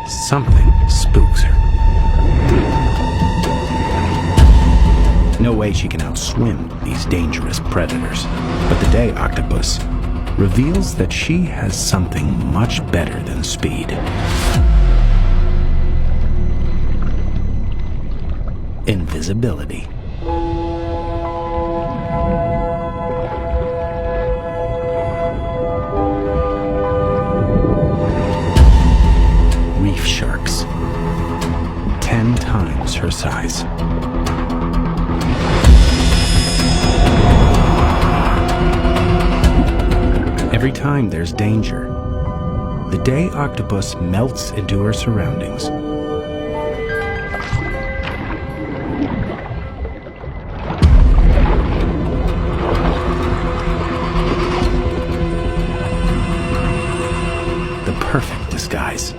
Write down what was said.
Something spooks her. No way she can outswim these dangerous predators. But the day octopus reveals that she has something much better than speed. Invisibility. Reef sharks. 10 times her size. Every time there's danger, the day octopus melts into her surroundings. The perfect disguise.